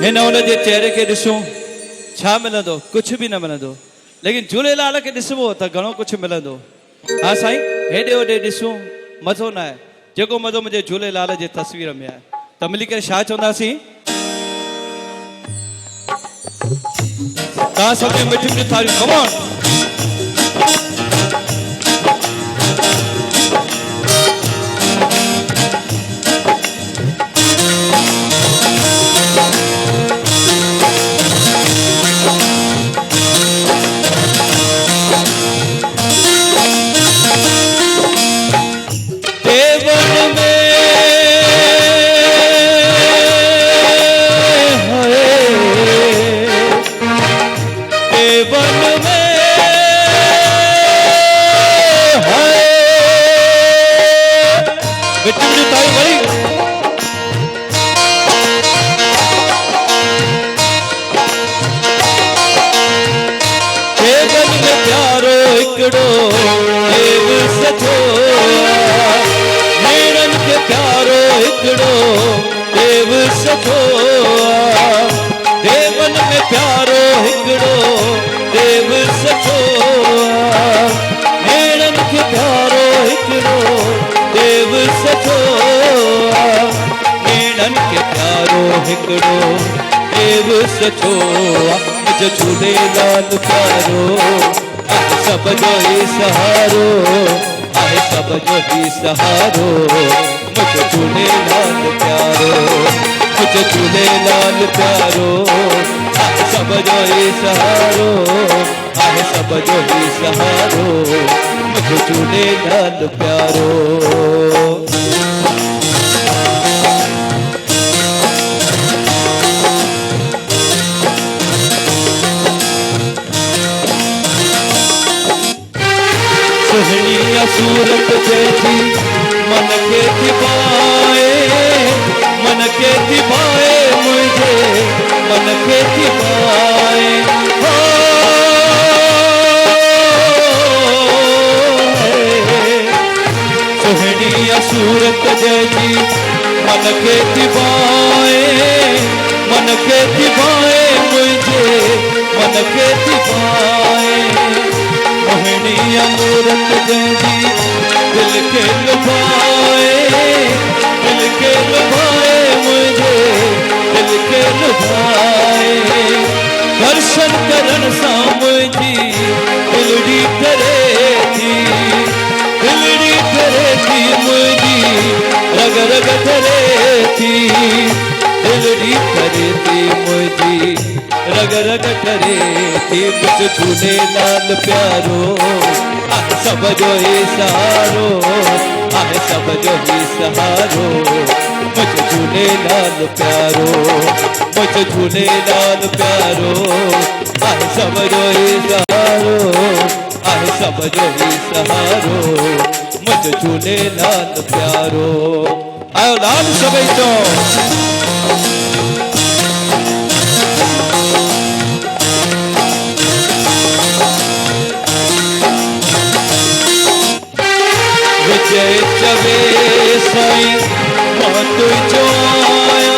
हिन उन जे चेहरे खे ॾिसूं छा मिलंदो? कुझु बि न मिलंदो, लेकिन झूलेलाल खे ॾिसबो त घणो कुझु मिलंदो। हा साईं, हेॾे होॾे ॾिसूं मज़ो न आहे, जेको मज़ो मुंहिंजे झूलेलाल जे तस्वीर में आहे। त मिली करे छा चवंदासीं? तव्हां सभिनी मिठी मिठी तारियूं, कम ऑन। देवन में प्यारो हिकड़ो देव सचो, नेणन के प्यारो हिकड़ो देव सचो, नेणन के प्यारो हिकड़ो देव सचो। मुझे झूलेलाल प्यारो आहे सब जो ही सहारो, आहे सब जो ही सहारो। मुझे झूलेलाल प्यारो, मुझे झूलेलाल प्यारो आहे सब जो ही सहारो, आहे सब जो ही सहारो। मुझे झूलेलाल प्यारो। सुहणिया सूरत जैसी मन के थिबाए, मन के थिबाए मुझे मन के थिबाए। हो सुहणिया सूरत जैसी मन के थिबाए, मन के थिबाए मुझे मन के थिबाए। मोहनिया मूरत जैसी दिल के लुभाए, दिल के लुभाए मुझे दिल के लुभाए। दर्शन करन सा मुझी दिलड़ी करे थी, दिलड़ी करे थी मुझी रग रग करे थी, दिलड़ी करे थी मुझी रग रग करे थी। मुझे झूलेलाल प्यारो आहे सब जो ही सहारो, आहे सब जो ही सहारो। मुझे झूलेलाल प्यारो, मुझे झूलेलाल प्यारो आहे सब जो ही सहारो, आहे सब जो ही सहारो। मुझे झूलेलाल प्यारो। आयो लाल सभई तो विजय चवे साईं मौत जो आया,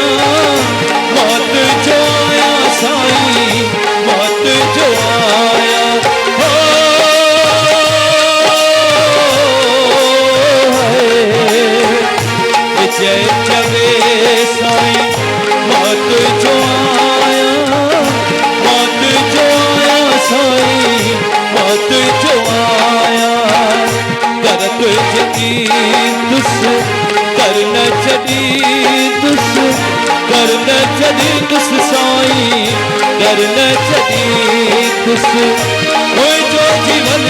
मौत जो आया साईं मौत जो आया। हो विजय चवे साईं मौत जो आया, मौत जो आया साईं मौत जो आया। कर तुझी दुस कर न चली दुस, कर न चली दुस साईं कर न चली दुस। मुझो जीवन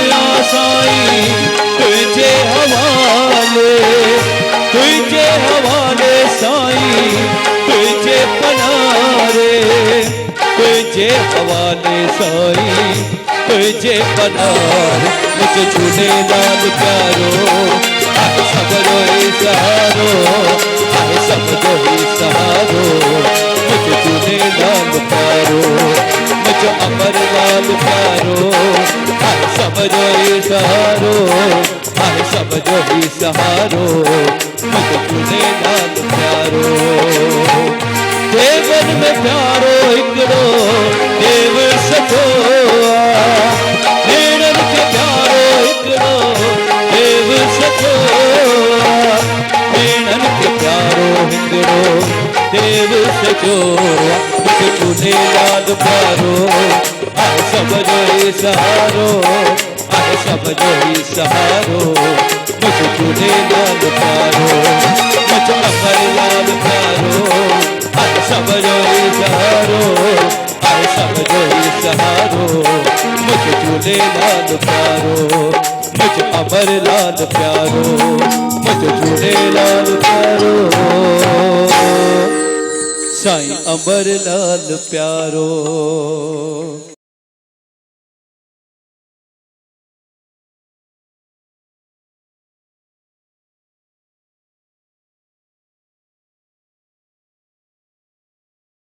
साईं तुझे हवाले, तुझे हवाले साईं तुझे पनारे, तुझे हवाले साईं तुझे पनारे। मुझे झूलेलाल प्यारो आहे सब जो ही सहारो, आहे सब जो ही सहारो। मुझे झूलेलाल प्यारो, मुझे अमरलाल प्यारो आहे सब जो ही सहारो, आहे सब जो ही सहारो मुझ झूलेलाल प्यारो देवन में प्यारो हिकिड़ो देव सचो भेणन खे प्यारो हिकिड़ो देव सचो भेणन खे प्यारो हिकिड़ो देव सचो मुझ झूलेलाल प्यारो आहे सब जो ही सहारो आहे सब जो ही सहारो मुझ झूलेलाल प्यारो मुझ अमरलाल प्यारो आहे सब जो ही सहारो आहे सब जो ही सहारो मुझ झूलेलाल प्यारो मुझ अमरलाल प्यारो मुझ झूलेलाल प्यारो साईं अमरलाल प्यारो।